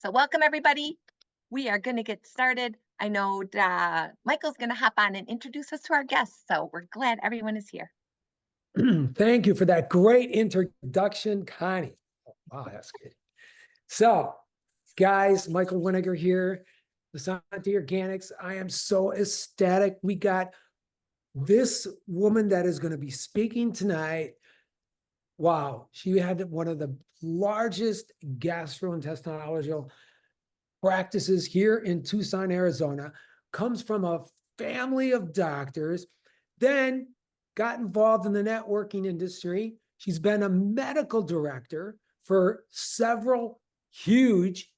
So welcome everybody. We are going to get started. I know Michael's going to hop on and introduce us to our guests. So we're glad everyone is here. Thank you for that great introduction, Connie. Oh, wow, that's good. So, guys, Michael Winiger here, Essante Organics. I am so ecstatic. We got this woman that is going to be speaking tonight. Wow, she had one of the largest gastrointestinal practices here in Tucson, Arizona, comes from a family of doctors, then got involved in the networking industry. She's been a medical director for several huge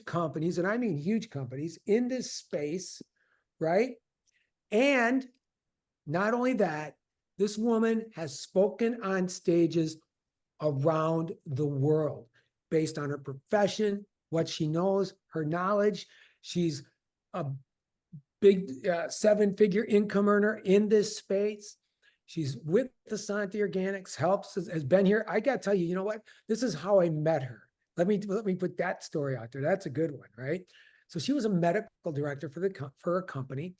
companies, and I mean huge companies in this space, right? And not only that, this woman has spoken on stages around the world based on her profession, what she knows, her knowledge. She's a big seven-figure income earner in this space. She's with Essante Organics, has been here. I got to tell you, you know what? This is how I met her. Let me put that story out there. That's a good one, right? So she was a medical director for a company,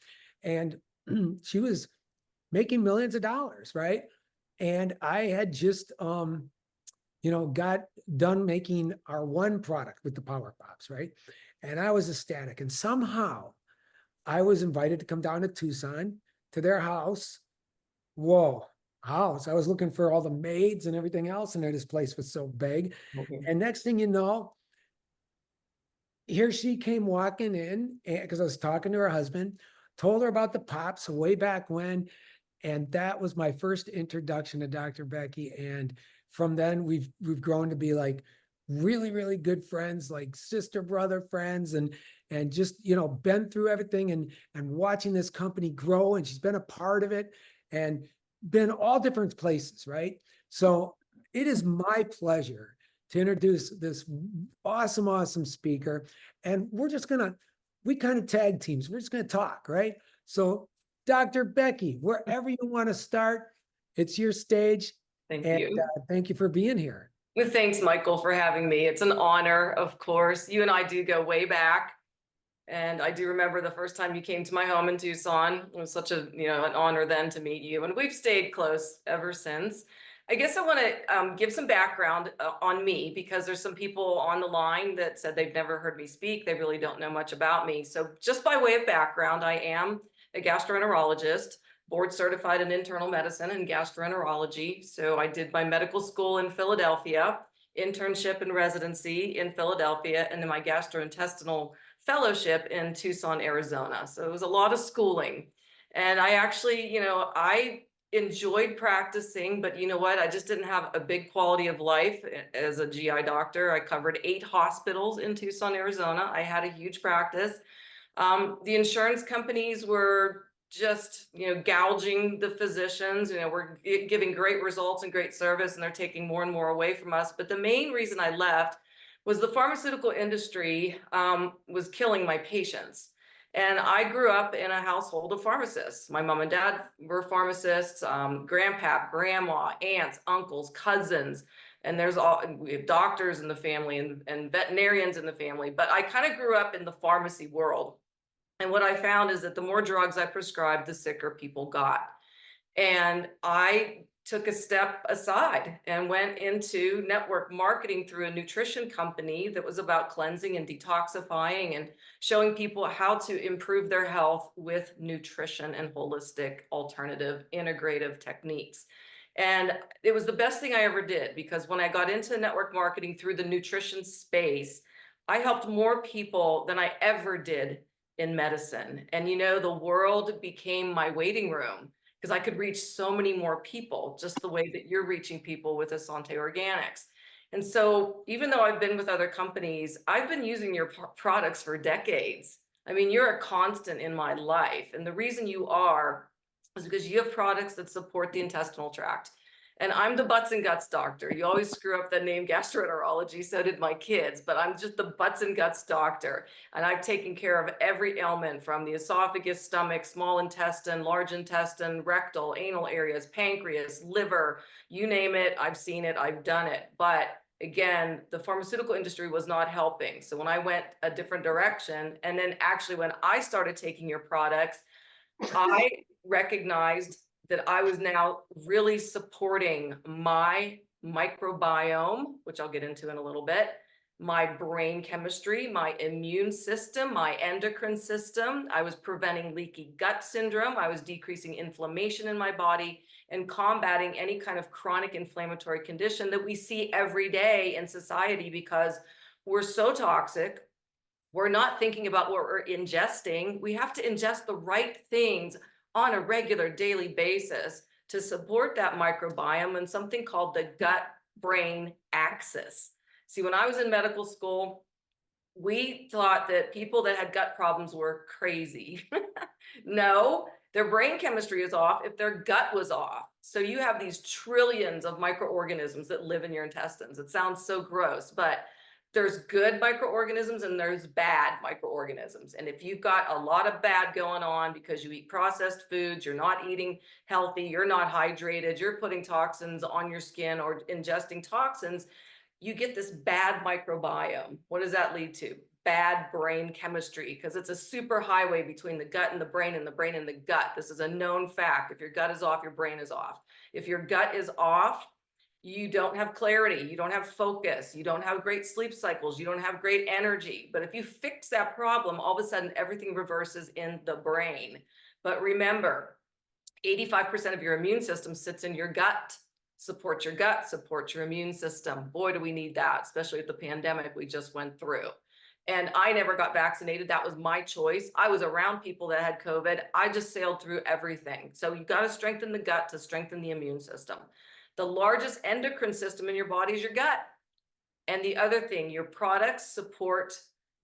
and she was making millions of dollars, right? And I had just got done making our one product with the Power Pops, right? And I was ecstatic. And somehow I was invited to come down to Tucson to their house. Whoa, house. I was looking for all the maids and everything else, and this place was so big. Okay. And next thing you know, here she came walking in because I was talking to her husband, told her about the Pops way back when. And that was my first introduction to Dr. Becky. And from then we've grown to be like really good friends, like sister brother friends, and just been through everything and watching this company grow. And she's been a part of it and been all different places, right? So it is my pleasure to introduce this awesome speaker. And we kind of tag teams. We're just gonna talk, right? So Dr. Becky, wherever you want to start, it's your stage. Thank you. Thank you for being here. Well, thanks, Michael, for having me. It's an honor, of course. You and I do go way back. And I do remember the first time you came to my home in Tucson. It was such an honor then to meet you. And we've stayed close ever since. I guess I want to give some background on me, because there's some people on the line that said they've never heard me speak. They really don't know much about me. So just by way of background, I am a gastroenterologist, board certified in internal medicine and gastroenterology. So I did my medical school in Philadelphia, internship and residency in Philadelphia, and then my gastrointestinal fellowship in Tucson, Arizona. So it was a lot of schooling. And I actually, I enjoyed practicing, but you know what? I just didn't have a big quality of life as a GI doctor. I covered 8 hospitals in Tucson, Arizona. I had a huge practice. The insurance companies were just, gouging the physicians. We're giving great results and great service, and they're taking more and more away from us. But the main reason I left was the pharmaceutical industry was killing my patients. And I grew up in a household of pharmacists. My mom and dad were pharmacists, grandpap, grandma, aunts, uncles, cousins. And we have doctors in the family and veterinarians in the family. But I kind of grew up in the pharmacy world. And what I found is that the more drugs I prescribed, the sicker people got. And I took a step aside and went into network marketing through a nutrition company that was about cleansing and detoxifying and showing people how to improve their health with nutrition and holistic, alternative, integrative techniques. And it was the best thing I ever did, because when I got into network marketing through the nutrition space, I helped more people than I ever did in medicine. And the world became my waiting room, because I could reach so many more people, just the way that you're reaching people with Essante Organics. And so even though I've been with other companies, I've been using your products for decades. I mean, you're a constant in my life. And the reason you are is because you have products that support the intestinal tract. And I'm the butts and guts doctor. You always screw up the name gastroenterology, so did my kids, but I'm just the butts and guts doctor. And I've taken care of every ailment from the esophagus, stomach, small intestine, large intestine, rectal, anal areas, pancreas, liver, you name it, I've seen it, I've done it. But again, the pharmaceutical industry was not helping. So when I went a different direction, and then actually when I started taking your products, I recognized that I was now really supporting my microbiome, which I'll get into in a little bit, my brain chemistry, my immune system, my endocrine system. I was preventing leaky gut syndrome. I was decreasing inflammation in my body and combating any kind of chronic inflammatory condition that we see every day in society because we're so toxic. We're not thinking about what we're ingesting. We have to ingest the right things on a regular daily basis to support that microbiome and something called the gut-brain axis. See, when I was in medical school, we thought that people that had gut problems were crazy. No, their brain chemistry is off if their gut was off. So you have these trillions of microorganisms that live in your intestines. It sounds so gross, but there's good microorganisms and there's bad microorganisms. And if you've got a lot of bad going on because you eat processed foods, you're not eating healthy, you're not hydrated, you're putting toxins on your skin or ingesting toxins, you get this bad microbiome. What does that lead to? Bad brain chemistry, because it's a super highway between the gut and the brain and the brain and the gut. This is a known fact. If your gut is off, your brain is off. If your gut is off, you don't have clarity, you don't have focus, you don't have great sleep cycles, you don't have great energy. But if you fix that problem, all of a sudden everything reverses in the brain. But remember, 85% of your immune system sits in your gut. Support your gut, support your immune system. Boy, do we need that, especially with the pandemic we just went through. And I never got vaccinated. That was my choice. I was around people that had COVID. I just sailed through everything. So you got to strengthen the gut to strengthen the immune system. The largest endocrine system in your body is your gut. And the other thing, your products support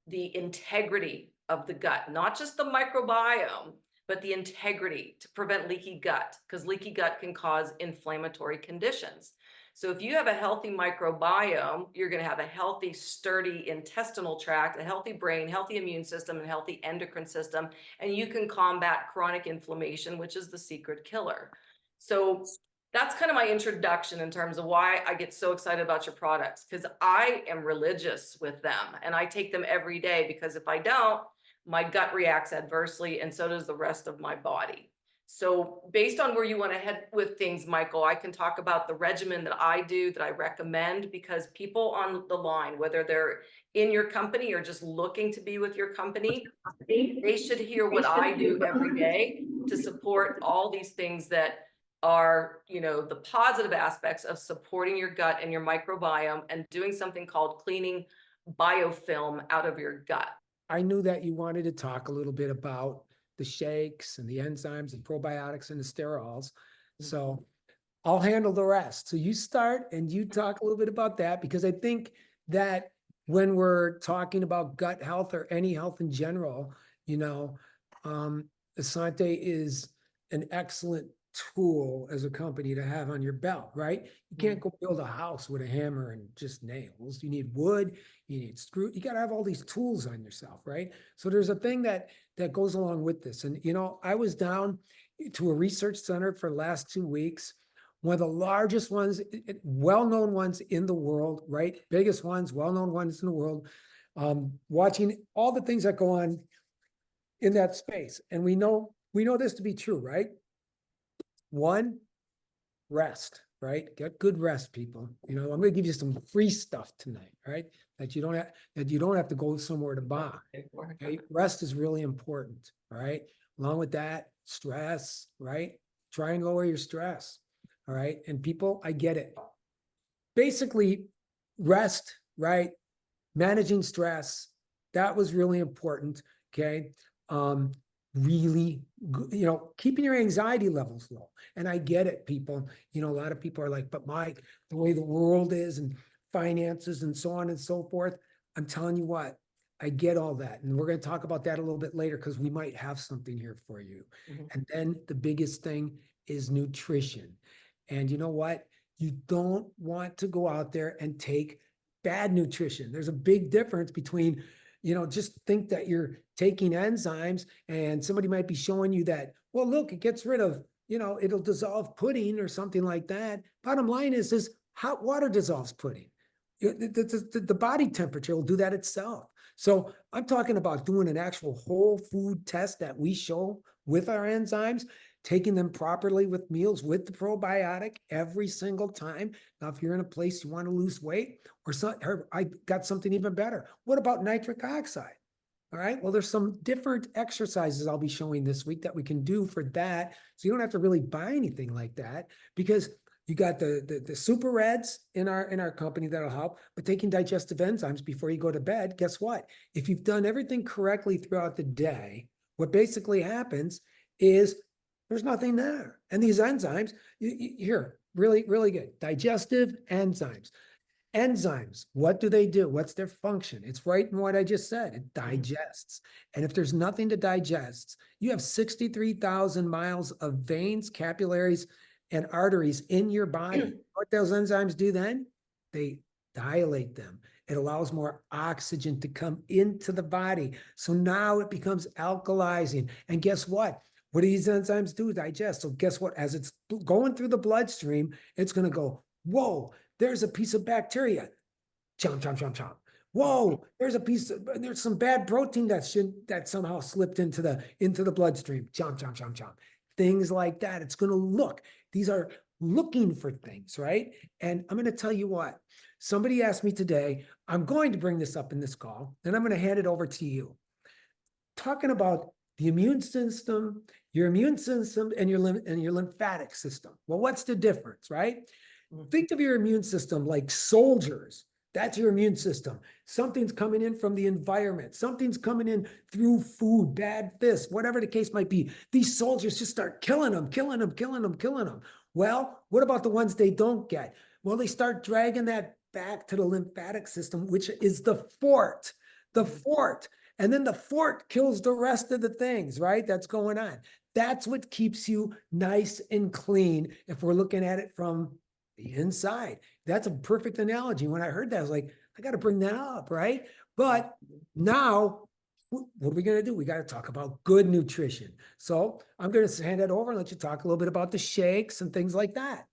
the integrity of the gut, not just the microbiome, but the integrity to prevent leaky gut, because leaky gut can cause inflammatory conditions. So if you have a healthy microbiome, you're going to have a healthy, sturdy intestinal tract, a healthy brain, healthy immune system, and healthy endocrine system, and you can combat chronic inflammation, which is the secret killer. So that's kind of my introduction in terms of why I get so excited about your products, because I am religious with them and I take them every day, because if I don't, my gut reacts adversely and so does the rest of my body. So based on where you want to head with things, Michael, I can talk about the regimen that I do, that I recommend, because people on the line, whether they're in your company or just looking to be with your company, they should hear what I do every day to support all these things that are, you know, the positive aspects of supporting your gut and your microbiome and doing something called cleaning biofilm out of your gut. I knew that you wanted to talk a little bit about the shakes and the enzymes and probiotics and the sterols. So I'll handle the rest. So you start and you talk a little bit about that, because I think that when we're talking about gut health or any health in general, you know, Essante is an excellent tool as a company to have on your belt, right? You can't go build a house with a hammer and just nails. You need wood, you need screw, you got to have all these tools on yourself, right? So there's a thing that goes along with this. And, you know, I was down to a research center for the last 2 weeks, one of the largest ones, well-known ones in the world, right? Biggest ones, well-known ones in the world, watching all the things that go on in that space. And we know this to be true, right? One, rest, right? Get good rest, people. You know, I'm going to give you some free stuff tonight, right? That you don't have to go somewhere to buy. Okay? Rest is really important, all right? Along with that, stress, right? Try and lower your stress, all right? And people, I get it. Basically, rest, right? Managing stress, that was really important, okay? Really, you know, keeping your anxiety levels low. And I get it, people. You know, a lot of people are like, but Mike, the way the world is and finances and so on and so forth. I'm telling you what, I get all that. And we're going to talk about that a little bit later, because we might have something here for you. And then the biggest thing is nutrition. And you know what? You don't want to go out there and take bad nutrition. There's a big difference between, you know, just think that you're taking enzymes and somebody might be showing you that, well, look, it gets rid of, you know, it'll dissolve pudding or something like that. Bottom line is hot water dissolves pudding. The body temperature will do that itself. So I'm talking about doing an actual whole food test that we show with our enzymes, taking them properly with meals with the probiotic every single time. Now, if you're in a place you want to lose weight or I got something even better. What about nitric oxide? All right. Well, there's some different exercises I'll be showing this week that we can do for that. So you don't have to really buy anything like that, because you got the super reds in our company that'll help, but taking digestive enzymes before you go to bed, guess what? If you've done everything correctly throughout the day, what basically happens is there's nothing there. And these enzymes, here, really, really good. Digestive enzymes. Enzymes, what do they do? What's their function? It's right in what I just said. It digests. And if there's nothing to digest, you have 63,000 miles of veins, capillaries, and arteries in your body. What those enzymes do then? They dilate them. It allows more oxygen to come into the body. So now it becomes alkalizing. And guess what? What do these enzymes do? Digest. So guess what? As it's going through the bloodstream, it's going to go, whoa, there's a piece of bacteria. Chomp, chomp, chomp, chomp. Whoa, there's some bad protein that somehow slipped into the bloodstream. Chomp, chomp, chomp, chomp. Things like that. It's going to look. These are looking for things, right? And I'm going to tell you what. Somebody asked me today, I'm going to bring this up in this call, and I'm going to hand it over to you. Talking about the immune system, your immune system, and your lymphatic system. Well, what's the difference, right? Think of your immune system like soldiers. That's your immune system. Something's coming in from the environment. Something's coming in through food, bad this, whatever the case might be. These soldiers just start killing them, killing them, killing them, killing them. Well, what about the ones they don't get? Well, they start dragging that back to the lymphatic system, which is the fort. And then the fort kills the rest of the things, right? That's going on. That's what keeps you nice and clean if we're looking at it from the inside. That's a perfect analogy. When I heard that, I was like, I got to bring that up, right? But now, what are we going to do? We got to talk about good nutrition. So I'm going to hand it over and let you talk a little bit about the shakes and things like that.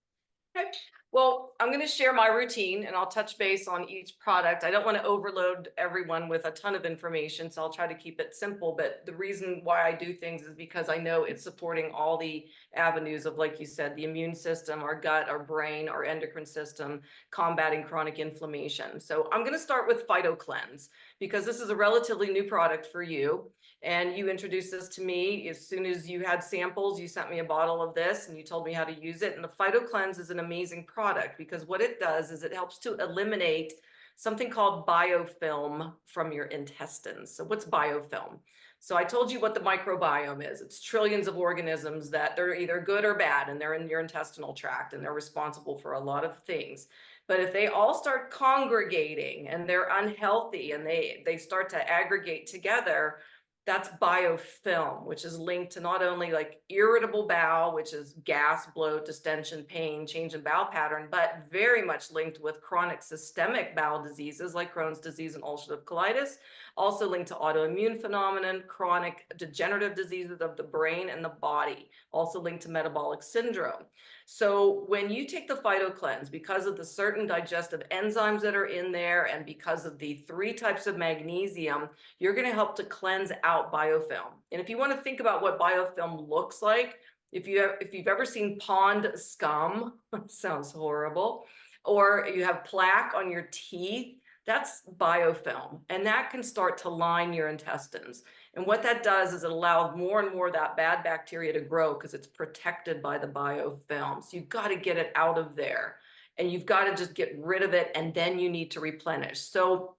Okay. Well, I'm going to share my routine and I'll touch base on each product. I don't want to overload everyone with a ton of information, so I'll try to keep it simple. But the reason why I do things is because I know it's supporting all the avenues of, like you said, the immune system, our gut, our brain, our endocrine system, combating chronic inflammation. So I'm going to start with Phyto Cleanse because this is a relatively new product for you. And you introduced this to me as soon as you had samples. You sent me a bottle of this and you told me how to use it. And the Phyto Cleanse is an amazing product because what it does is it helps to eliminate something called biofilm from your intestines. So what's biofilm? So I told you what the microbiome is. It's trillions of organisms that they're either good or bad, and they're in your intestinal tract and they're responsible for a lot of things. But if they all start congregating and they're unhealthy and they start to aggregate together, that's biofilm, which is linked to not only like irritable bowel, which is gas, bloat, distension, pain, change in bowel pattern, but very much linked with chronic systemic bowel diseases like Crohn's disease and ulcerative colitis, also linked to autoimmune phenomenon, chronic degenerative diseases of the brain and the body, also linked to metabolic syndrome. So when you take the Phyto Cleanse, because of the certain digestive enzymes that are in there and because of the 3 types of magnesium, you're going to help to cleanse out biofilm. And if you want to think about what biofilm looks like, if you've ever seen pond scum, sounds horrible, or you have plaque on your teeth, that's biofilm, and that can start to line your intestines. And what that does is it allows more and more of that bad bacteria to grow because it's protected by the biofilm. So you've got to get it out of there and you've got to just get rid of it, and then you need to replenish. So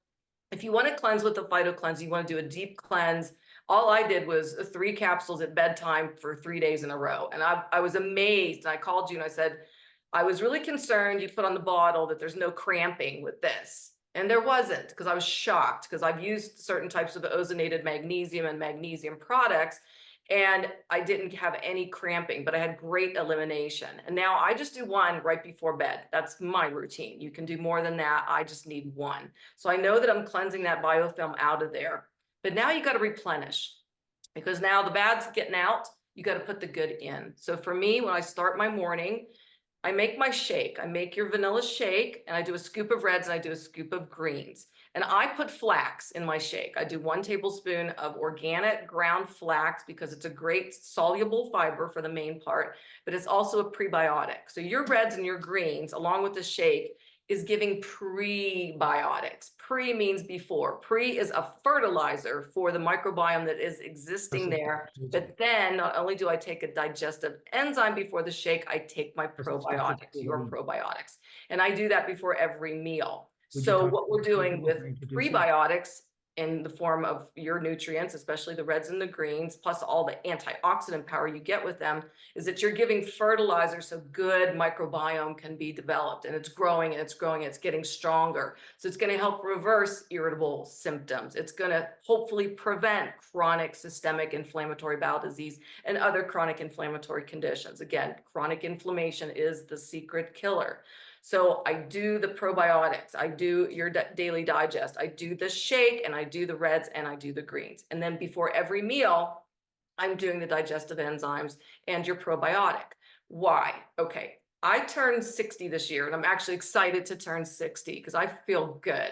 if you want to cleanse with the Phyto Cleanse, you want to do a deep cleanse. All I did was 3 capsules at bedtime for 3 days in a row. And I was amazed. And I called you and I said, I was really concerned you put on the bottle that there's no cramping with this. And there wasn't, because I was shocked because I've used certain types of ozonated magnesium and magnesium products, and I didn't have any cramping, but I had great elimination. And now I just do 1 right before bed. That's my routine. You can do more than that. I just need 1. So I know that I'm cleansing that biofilm out of there. But now you got to replenish, because now the bad's getting out. You got to put the good in. So for me, when I start my morning, I make my shake. I make your vanilla shake, and I do a scoop of reds and I do a scoop of greens. And I put flax in my shake. I do 1 tablespoon of organic ground flax because it's a great soluble fiber for the main part, but it's also a prebiotic. So your reds and your greens, along with the shake, is giving prebiotics. Pre means before. Pre is a fertilizer for the microbiome that is existing there. But then not only do I take a digestive enzyme before the shake, I take my probiotics, your probiotics. And I do that before every meal. So what we're doing with prebiotics in the form of your nutrients, especially the reds and the greens, plus all the antioxidant power you get with them, is that you're giving fertilizer so good microbiome can be developed, and it's growing and it's growing, and it's getting stronger. So it's going to help reverse irritable symptoms. It's going to hopefully prevent chronic systemic inflammatory bowel disease and other chronic inflammatory conditions. Again, chronic inflammation is the secret killer. So I do the probiotics, I do your daily digest, I do the shake, and I do the reds, and I do the greens. And then before every meal, I'm doing the digestive enzymes and your probiotic. Why? Okay, I turned 60 this year, and I'm actually excited to turn 60 because I feel good.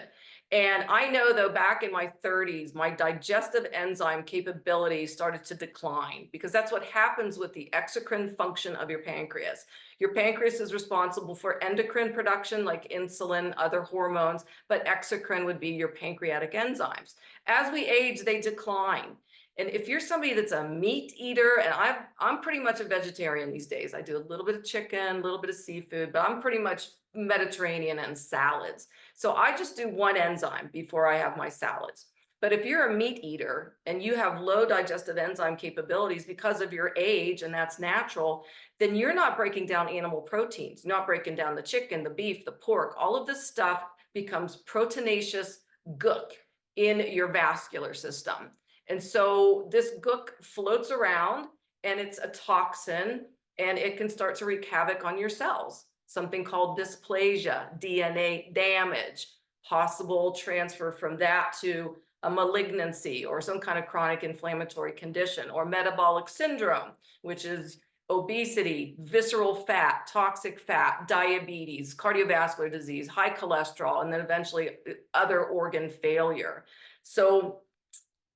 And I know, though, back in my 30s, my digestive enzyme capability started to decline, because that's what happens with the exocrine function of your pancreas. Your pancreas is responsible for endocrine production like insulin, other hormones, but exocrine would be your pancreatic enzymes. As we age, they decline. And if you're somebody that's a meat eater, and I'm pretty much a vegetarian these days. I do a little bit of chicken, a little bit of seafood, but I'm pretty much Mediterranean and salads. So I just do 1 enzyme before I have my salads. But if you're a meat eater and you have low digestive enzyme capabilities because of your age, and that's natural, then you're not breaking down animal proteins, not breaking down the chicken, the beef, the pork. All of this stuff becomes proteinaceous gook in your vascular system. And so this gook floats around, and it's a toxin, and it can start to wreak havoc on your cells. Something called dysplasia, DNA damage, possible transfer from that to a malignancy or some kind of chronic inflammatory condition, or metabolic syndrome, which is obesity, visceral fat, toxic fat, diabetes, cardiovascular disease, high cholesterol, and then eventually other organ failure. So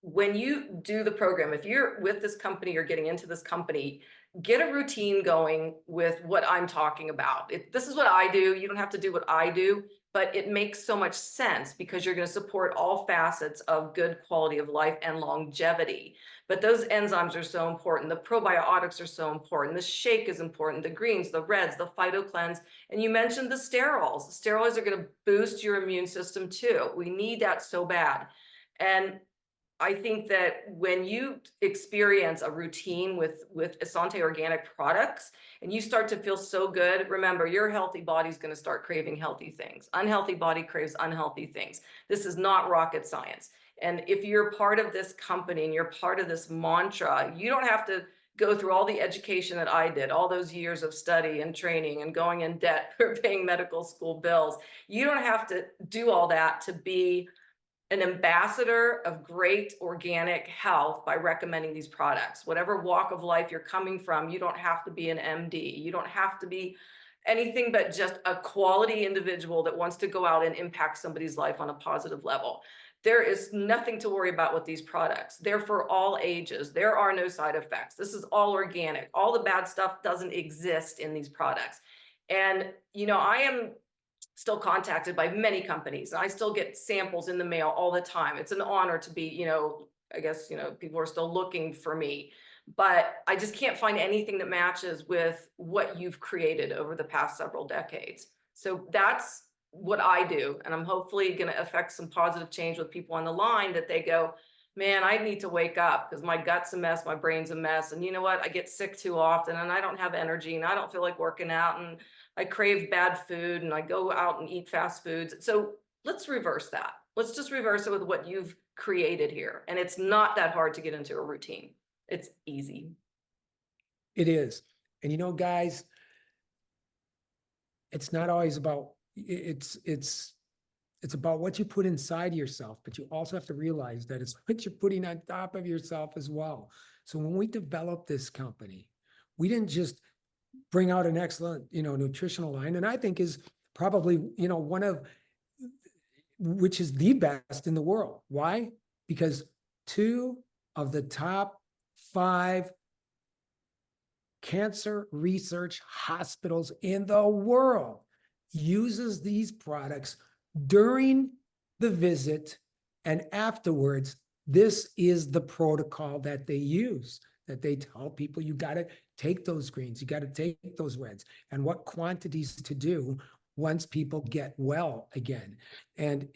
when you do the program, if you're with this company or getting into this company, get a routine going with what I'm talking about. This is what I do. You don't have to do what I do, but it makes so much sense because you're going to support all facets of good quality of life and longevity. But those enzymes are so important. The probiotics are so important. The shake is important. The greens, the reds, the phytocleanse. And you mentioned the sterols. The steroids are going to boost your immune system too. We need that so bad. And I think that when you experience a routine with Essanté organic products and you start to feel so good, remember, your healthy body's going to start craving healthy things. Unhealthy body craves unhealthy things. This is not rocket science. And if you're part of this company and you're part of this mantra, you don't have to go through all the education that I did, all those years of study and training and going in debt for paying medical school bills. You don't have to do all that to be an ambassador of great organic health by recommending these products. Whatever walk of life you're coming from, you don't have to be an MD. You don't have to be anything but just a quality individual that wants to go out and impact somebody's life on a positive level. There is nothing to worry about with these products. They're for all ages. There are no side effects. This is all organic. All the bad stuff doesn't exist in these products. And, you know, I am still contacted by many companies, and I still get samples in the mail all the time. It's an honor to be, you know, I guess, you know, people are still looking for me, but I just can't find anything that matches with what you've created over the past several decades. So that's what I do. And I'm hopefully going to affect some positive change with people on the line, that they go, man, I need to wake up because my gut's a mess, my brain's a mess. And you know what? I get sick too often, and I don't have energy, and I don't feel like working out, and I crave bad food, and I go out and eat fast foods. So let's reverse that. Let's just reverse it with what you've created here. And it's not that hard to get into a routine. It's easy. It is. And you know, guys, it's not always about, it's about what you put inside yourself, but you also have to realize that it's what you're putting on top of yourself as well. So when we developed this company, we didn't just bring out an excellent, nutritional line, and I think is probably, one of, which is the best in the world. Why? Because 2 of the top 5 cancer research hospitals in the world uses these products during the visit and afterwards. This is the protocol that they use, that they tell people, you got to take those greens, you got to take those reds, and what quantities to do once people get well again. And,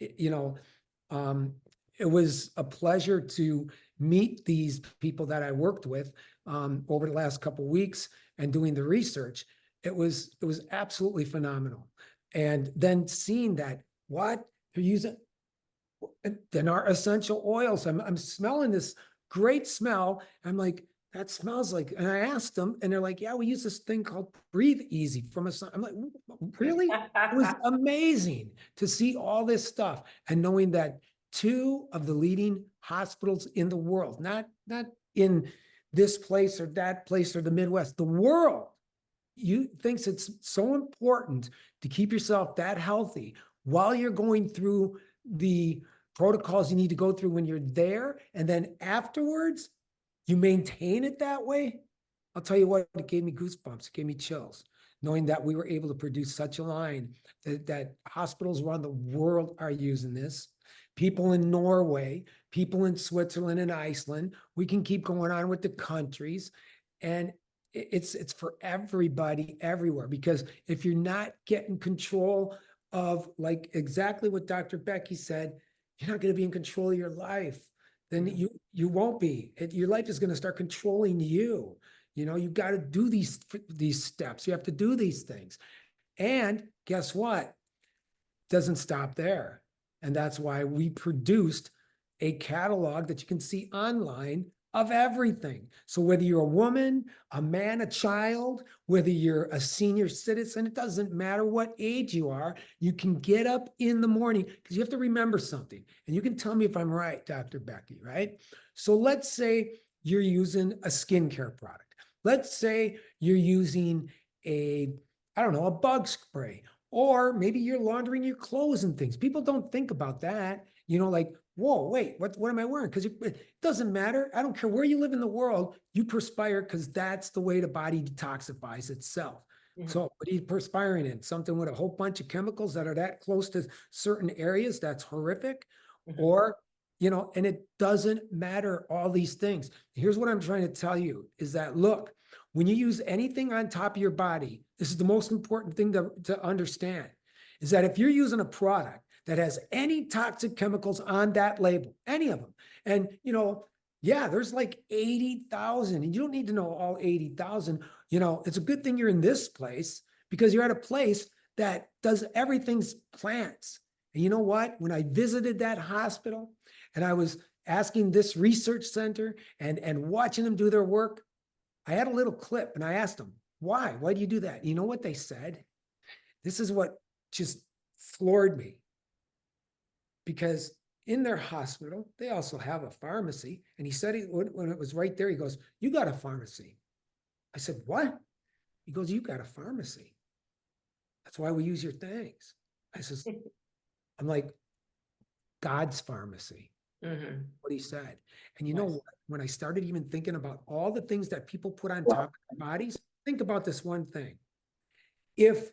it was a pleasure to meet these people that I worked with over the last couple of weeks and doing the research. It was absolutely phenomenal. And then seeing that, what they're using, then our essential oils. I'm smelling this great smell. I'm like, that smells like, and I asked them, and they're like, yeah, we use this thing called Breathe Easy from Essante. I'm like, really? It was amazing to see all this stuff and knowing that 2 of the leading hospitals in the world, not in this place or that place or the Midwest, the world, thinks it's so important to keep yourself that healthy while you're going through the protocols you need to go through when you're there, and then afterwards you maintain it that way. I'll tell you what, it gave me goosebumps. It gave me chills, knowing that we were able to produce such a line that hospitals around the world are using this. People in Norway, people in Switzerland and Iceland. We can keep going on with the countries, and it's for everybody everywhere. Because if you're not getting control of, like exactly what Dr. Becky said, you're not going to be in control of your life. Then you won't be. Your life is going to start controlling you. You've got to do these steps. You have to do these things. And guess what? Doesn't stop there. And that's why we produced a catalog that you can see online of everything. So whether you're a woman, a man, a child, whether you're a senior citizen, it doesn't matter what age you are, you can get up in the morning, because you have to remember something. And you can tell me if I'm right, Dr. Becky, right? So let's say you're using a skincare product. Let's say you're using a bug spray, or maybe you're laundering your clothes and things. People don't think about that. Like, whoa, wait, what am I wearing? Because it doesn't matter. I don't care where you live in the world, you perspire, because that's the way the body detoxifies itself. So what are you perspiring in? Something with a whole bunch of chemicals that are that close to certain areas, that's horrific. Or, and it doesn't matter, all these things. Here's what I'm trying to tell you is that, look, when you use anything on top of your body, this is the most important thing to understand, is that if you're using a product that has any toxic chemicals on that label, any of them, and there's like 80,000, and you don't need to know all 80,000. It's a good thing you're in this place, because you're at a place that does everything's plants. And you know what? When I visited that hospital and I was asking this research center and watching them do their work, I had a little clip and I asked them, why? Why do you do that? You know what they said? This is what just floored me. Because in their hospital, they also have a pharmacy. And he said, when it was right there, he goes, you got a pharmacy. I said, what? He goes, you got a pharmacy. That's why we use your things. I says, I'm like, God's pharmacy. What he said. And you know what? When I started even thinking about all the things that people put on top of their bodies, think about this one thing. If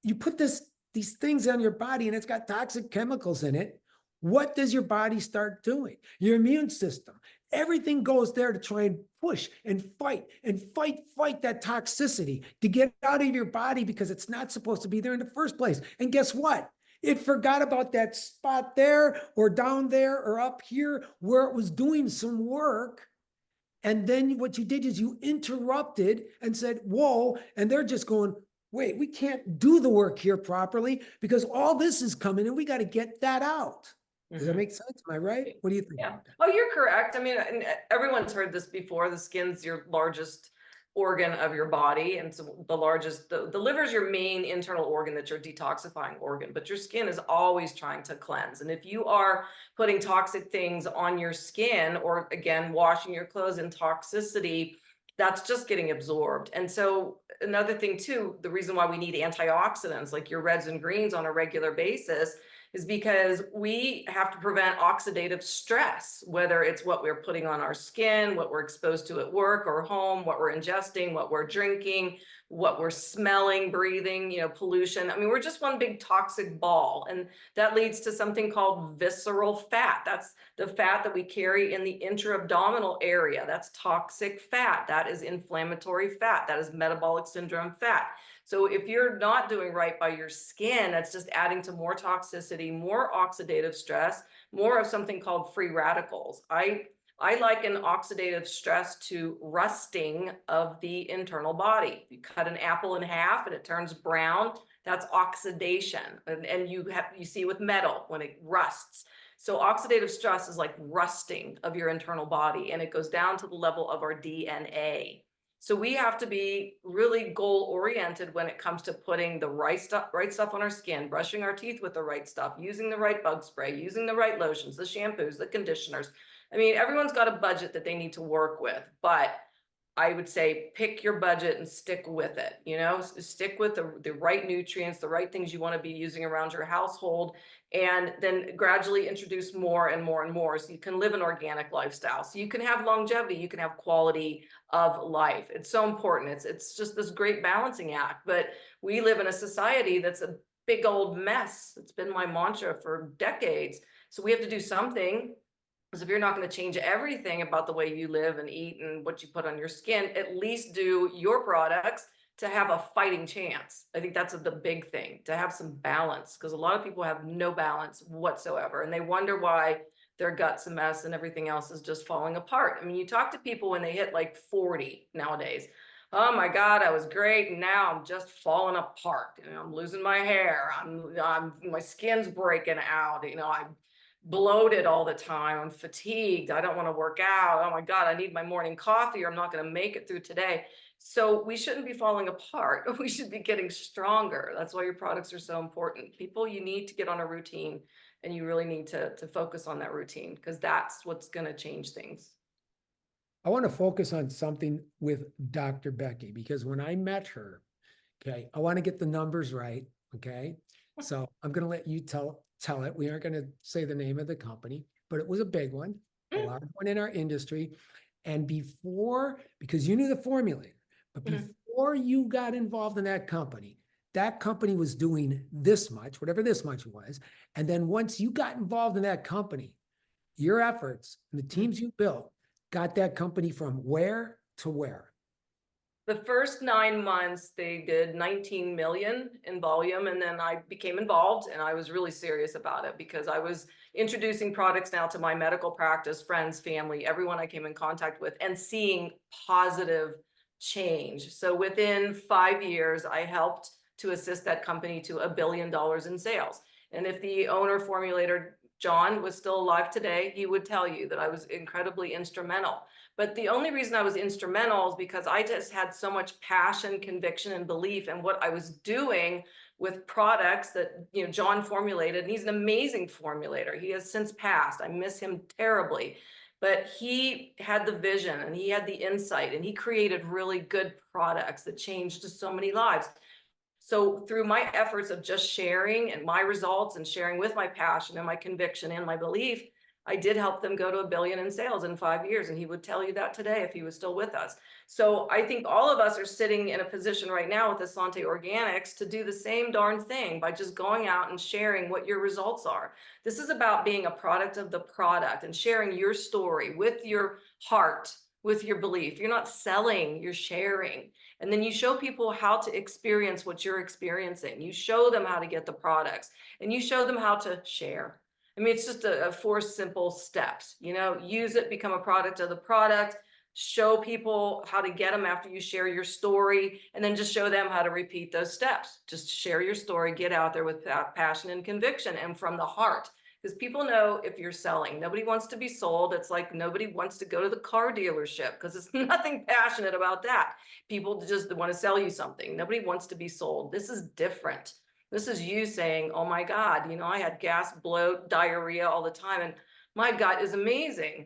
you put these things on your body and it's got toxic chemicals in it, what does your body start doing? Your immune system, everything goes there to try and push and fight that toxicity to get out of your body, because it's not supposed to be there in the first place. And guess what? It forgot about that spot there or down there or up here where it was doing some work. And then what you did is you interrupted and said, whoa, and they're just going, wait, we can't do the work here properly because all this is coming and we got to get that out. Does that make sense? Am I right? What do you think? Yeah. Oh, you're correct. I mean, everyone's heard this before. The skin's your largest organ of your body. And so the liver is your main internal organ, that's your detoxifying organ, but your skin is always trying to cleanse. And if you are putting toxic things on your skin, or again, washing your clothes in toxicity, that's just getting absorbed. And so another thing too, the reason why we need antioxidants like your reds and greens on a regular basis is because we have to prevent oxidative stress, whether it's what we're putting on our skin, what we're exposed to at work or home, what we're ingesting, what we're drinking, what we're smelling, breathing, you know, pollution. I mean, we're just one big toxic ball. And that leads to something called visceral fat. That's the fat that we carry in the intra-abdominal area. That's toxic fat. That is inflammatory fat. That is metabolic syndrome fat. So if you're not doing right by your skin, that's just adding to more toxicity, more oxidative stress, more of something called free radicals. I liken oxidative stress to rusting of the internal body. You cut an apple in half and it turns brown. That's oxidation. And you see with metal when it rusts. So oxidative stress is like rusting of your internal body, and it goes down to the level of our DNA. So we have to be really goal oriented when it comes to putting the right stuff on our skin, brushing our teeth with the right stuff, using the right bug spray, using the right lotions, the shampoos, the conditioners. I mean, everyone's got a budget that they need to work with, but I would say pick your budget and stick with it, you know, stick with the right nutrients, the right things you want to be using around your household, and then gradually introduce more and more and more so you can live an organic lifestyle, so you can have longevity, you can have quality of life. It's so important. It's just this great balancing act, but we live in a society that's a big old mess. It's been my mantra for decades. So we have to do something. Because if you're not going to change everything about the way you live and eat and what you put on your skin, at least do your products to have a fighting chance. I think that's the big thing, to have some balance, because a lot of people have no balance whatsoever. And they wonder why their gut's a mess and everything else is just falling apart. I mean, you talk to people when they hit like 40 nowadays. Oh my God, I was great. And now I'm just falling apart. You know, I'm losing my hair. My skin's breaking out. You know, I'm bloated all the time. I'm fatigued. I don't want to work out. Oh my God, I need my morning coffee or I'm not going to make it through today. So we shouldn't be falling apart. We should be getting stronger. That's why your products are so important. People, you need to get on a routine, and you really need to focus on that routine, because that's what's going to change things. I want to focus on something with Dr. Becky, because when I met her, okay, I want to get the numbers right. Okay. So I'm going to let you tell it. We aren't going to say the name of the company, but it was a big one, a large one in our industry. And because you knew the formulator, but before you got involved in that company was doing this much, whatever this much was. And then once you got involved in that company, your efforts and the teams you built got that company from where to where? The first 9 months, they did 19 million in volume. And then I became involved, and I was really serious about it, because I was introducing products now to my medical practice, friends, family, everyone I came in contact with, and seeing positive change. So within 5 years, I helped to assist that company to $1 billion in sales. And if the owner formulator, John, was still alive today, he would tell you that I was incredibly instrumental. But the only reason I was instrumental is because I just had so much passion, conviction, and belief in what I was doing with products that, you know, John formulated. And he's an amazing formulator. He has since passed. I miss him terribly. But he had the vision, and he had the insight, and he created really good products that changed so many lives. So through my efforts of just sharing and my results and sharing with my passion and my conviction and my belief, I did help them go to $1 billion in sales in 5 years. And he would tell you that today if he was still with us. So I think all of us are sitting in a position right now with Essante Organics to do the same darn thing by just going out and sharing what your results are. This is about being a product of the product and sharing your story with your heart, with your belief. You're not selling, you're sharing. And then you show people how to experience what you're experiencing. You show them how to get the products, and you show them how to share. I mean, it's just a 4 simple steps, you know, use it, become a product of the product, show people how to get them after you share your story, and then just show them how to repeat those steps. Just share your story, get out there with passion and conviction and from the heart. Because people know if you're selling. Nobody wants to be sold. It's like nobody wants to go to the car dealership, because it's nothing passionate about that. People just want to sell you something. Nobody wants to be sold. This is different. This is you saying, oh my God, you know, I had gas, bloat, diarrhea all the time, and my gut is amazing.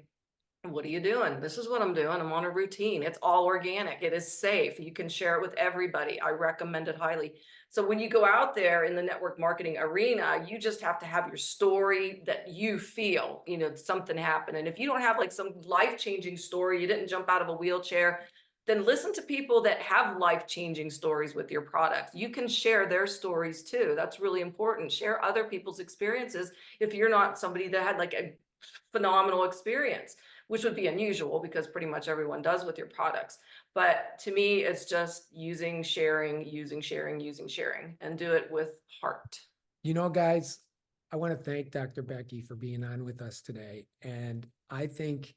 What are you doing? This is what I'm doing. I'm on a routine. It's all organic. It is safe. You can share it with everybody. I recommend it highly. So when you go out there in the network marketing arena, you just have to have your story that you feel, something happened. And if you don't have like some life-changing story, you didn't jump out of a wheelchair, then listen to people that have life-changing stories with your products. You can share their stories too. That's really important. Share other people's experiences if you're not somebody that had like a phenomenal experience, which would be unusual because pretty much everyone does with your products. But to me, it's just sharing, and do it with heart. Guys, I want to thank Dr. Becky for being on with us today. And I think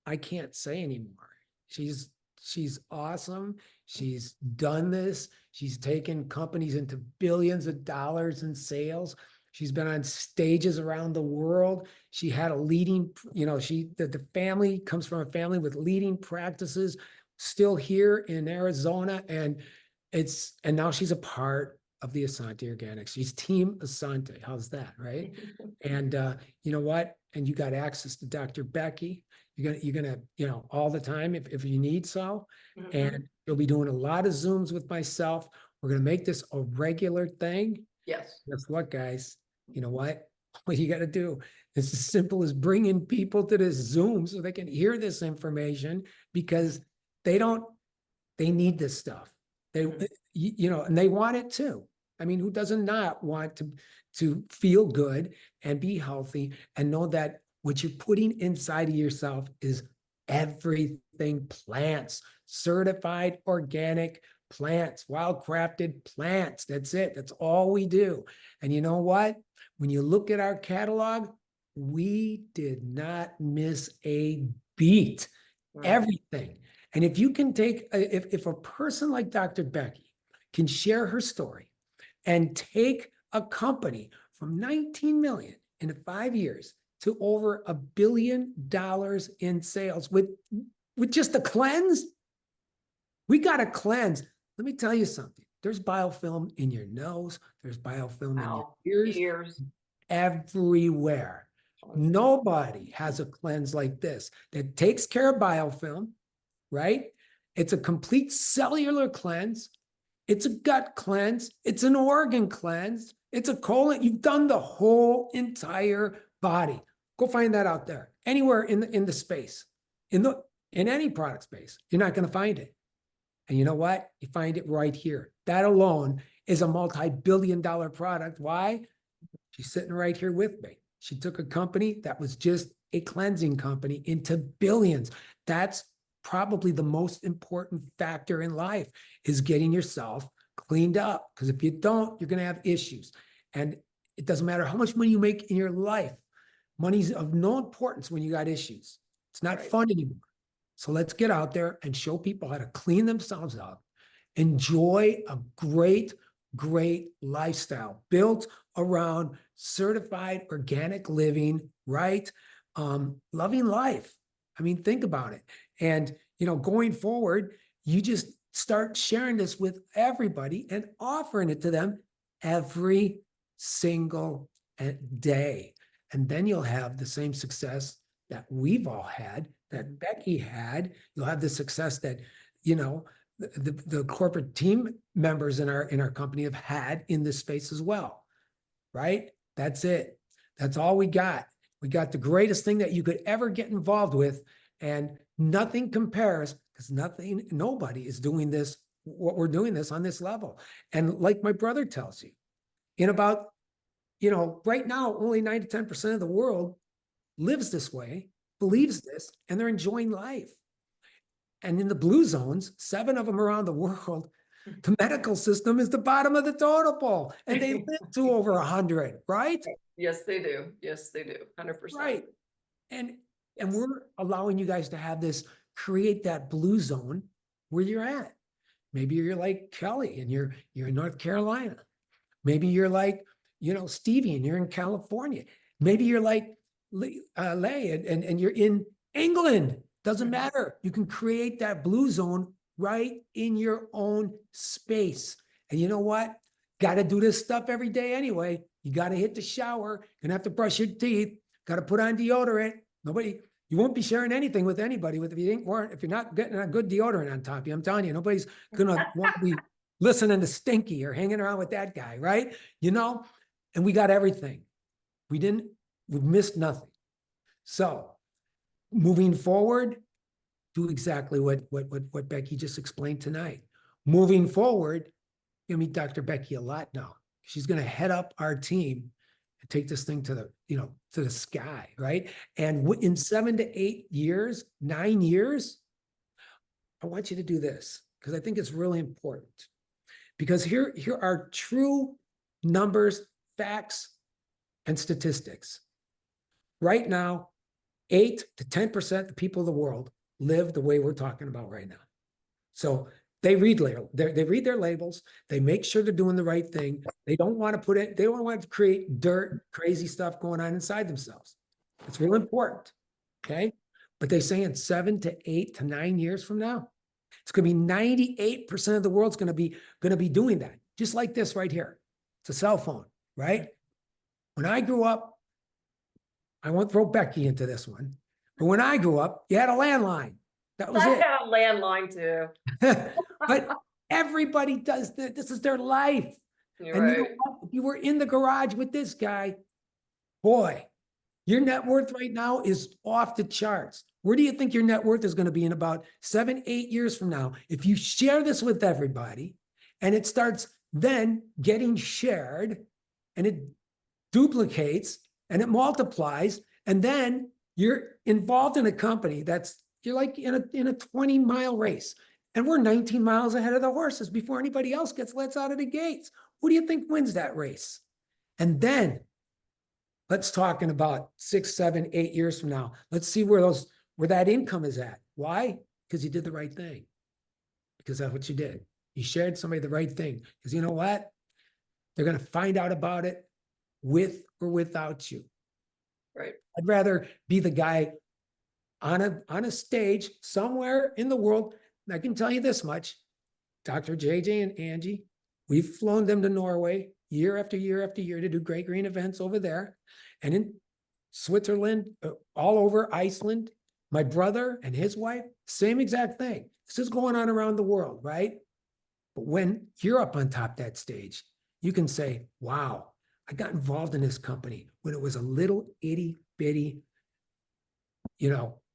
I can't say anymore. She's awesome. She's done this. She's taken companies into billions of dollars in sales. She's been on stages around the world. She had a leading, the family comes from a family with leading practices still here in Arizona. And now she's a part of the Essanté Organics. She's Team Essante. How's that, right? And you know what? And you got access to Dr. Becky. You're gonna, all the time if you need so. And you'll be doing a lot of Zooms with myself. We're gonna make this a regular thing. Yes. Guess what, guys? You know what? What you got to do is as simple as bringing people to this Zoom so they can hear this information, because they need this stuff. And they want it too. I mean, who doesn't not want to feel good and be healthy and know that what you're putting inside of yourself is everything plants, certified organic plants, wild-crafted plants. That's it. That's all we do. And you know what? When you look at our catalog, we did not miss a beat. Right. Everything. And if you can if a person like Dr. Becky can share her story and take a company from 19 million in 5 years to over $1 billion in sales with just a cleanse, we got to cleanse. Let me tell you something. There's biofilm in your nose. There's biofilm in your ears. Everywhere. Nobody has a cleanse like this that takes care of biofilm, right? It's a complete cellular cleanse. It's a gut cleanse. It's an organ cleanse. It's a colon. You've done the whole entire body. Go find that out there. Anywhere in the space, in any product space, you're not going to find it. And you know what? You find it right here. That alone is a multi-billion-dollar product. Why? She's sitting right here with me. She took a company that was just a cleansing company into billions. That's probably the most important factor in life, is getting yourself cleaned up. Because if you don't, you're going to have issues. And it doesn't matter how much money you make in your life. Money's of no importance when you got issues. It's not fun anymore. So let's get out there and show people how to clean themselves up, enjoy a great lifestyle built around certified organic living, right? Loving life. I mean, think about it. And, going forward, you just start sharing this with everybody and offering it to them every single day. And then you'll have the same success that we've all had, that Becky had. You'll have the success that, the corporate team members in our company have had in this space as well, right? That's it. That's all we got. We got the greatest thing that you could ever get involved with, and nothing compares, because nobody is doing this, what we're doing this on this level. And like my brother tells you, in about, right now, only 9 to 10% of the world lives this way, believes this, and they're enjoying life. And in the blue zones, 7 of them around the world, the medical system is the bottom of the totem pole, and they live to over 100, right? Yes, they do. Yes, they do. 100%. Right. And we're allowing you guys to have this, create that blue zone where you're at. Maybe you're like Kelly and you're in North Carolina. Maybe you're like, Stevie, and you're in California. Maybe you're like Lay and you're in England. Doesn't matter. You can create that blue zone right in your own space. And you know what? Got to do this stuff every day anyway. You got to hit the shower. You're going to have to brush your teeth. Got to put on deodorant. You won't be sharing anything with anybody if you're not getting a good deodorant on top of you. I'm telling you, nobody's gonna want to be listening to Stinky or hanging around with that guy, right? You know, and we got everything. We missed nothing. So moving forward, do exactly what Becky just explained tonight. Moving forward, you'll meet Dr. Becky a lot now. She's going to head up our team and take this thing to the sky, right? And in 7 to 8 years, 9 years, I want you to do this because I think it's really important. Because here are true numbers, facts, and statistics. Right now, 8 to 10% of the people of the world live the way we're talking about right now. So they read their labels. They make sure they're doing the right thing. They don't want to they don't want to create dirt, crazy stuff going on inside themselves. It's real important. Okay. But they say in 7 to 8 to 9 years from now, it's going to be 98% of the world's going to be doing that. Just like this right here. It's a cell phone, right? When I grew up, I won't throw Becky into this one, but when I grew up, you had a landline. That was I it. have a landline too. But everybody does this. This is their life. You're And you know right. what? If you were in the garage with this guy, boy, your net worth right now is off the charts. Where do you think your net worth is going to be in about 7, 8 years from now? If you share this with everybody and it starts then getting shared and it duplicates and it multiplies, and then you're involved in a company you're like in a 20-mile race. And we're 19 miles ahead of the horses before anybody else gets lets out of the gates. Who do you think wins that race? And then let's talk in about 6, 7, 8 years from now. Let's see where that income is at. Why? Because you did the right thing. Because that's what you did. You shared somebody the right thing. Because you know what? They're going to find out about it with or without you. Right. I'd rather be the guy on a stage somewhere in the world. And I can tell you this much, Dr. JJ and Angie, we've flown them to Norway year after year after year to do great green events over there. And in Switzerland, all over Iceland, my brother and his wife, same exact thing. This is going on around the world, right? But when you're up on top of that stage, you can say, wow, I got involved in this company when it was a little itty bitty,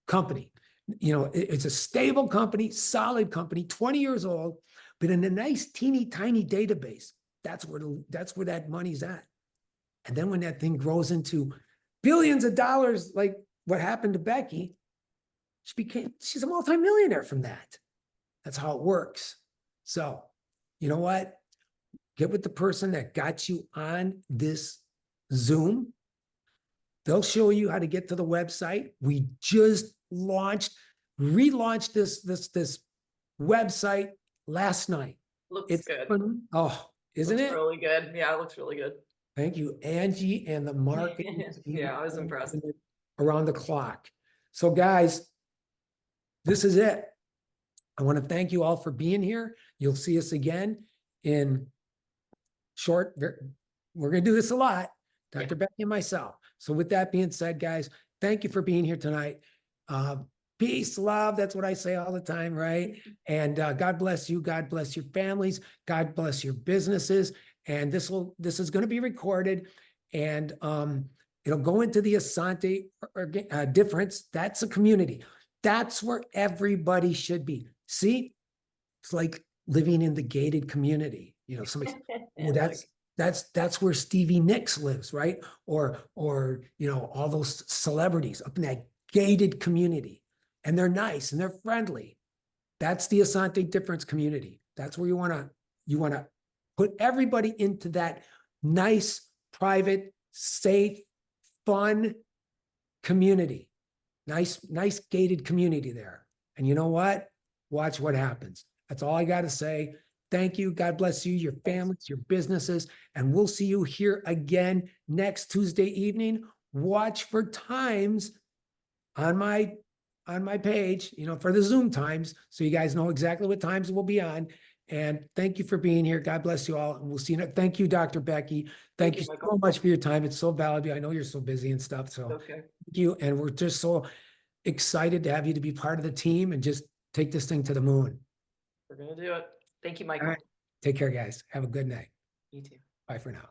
company. It's a stable company, solid company, 20 years old, but in a nice teeny tiny database. That's where that money's at. And then when that thing grows into billions of dollars, like what happened to Becky, she's a multimillionaire from that. That's how it works. So, you know what? Get with the person that got you on this Zoom. They'll show you how to get to the website. We just relaunched this website last night. Looks good. Isn't Looks it? really good. Yeah, it looks really good. Thank you, Angie, and the marketing team. Yeah, I was impressed. Around the clock. So guys, this is it. I want to thank you all for being here. You'll see us again in short. We're going to do this a lot, Dr. Becky and myself. So with that being said, guys, thank you for being here tonight. Peace, love. That's what I say all the time, right? And God bless you. God bless your families. God bless your businesses. And this is going to be recorded, and it'll go into the Essante difference. That's a community. That's where everybody should be. See, it's like living in the gated community. Somebody, that's where Stevie Nicks lives, right? Or all those celebrities up in that gated community, and they're nice and they're friendly. That's the Essante difference community. That's where you want to put everybody into that nice, private, safe, fun community. Nice gated community there. And you know what? Watch what happens. That's all I got to say. Thank you. God bless you, your families, your businesses, and we'll see you here again next Tuesday evening. Watch for times on my page, for the Zoom times, so you guys know exactly what times we'll be on. And thank you for being here. God bless you all. And we'll see you. Thank you, Dr. Becky. Thank you so much for your time. It's so valuable. I know you're so busy and stuff. So Okay. thank you. And we're just so excited to have you to be part of the team and just take this thing to the moon. We're gonna do it. Thank you, All Michael. right. Take care, guys. Have a good night. You too. Bye for now.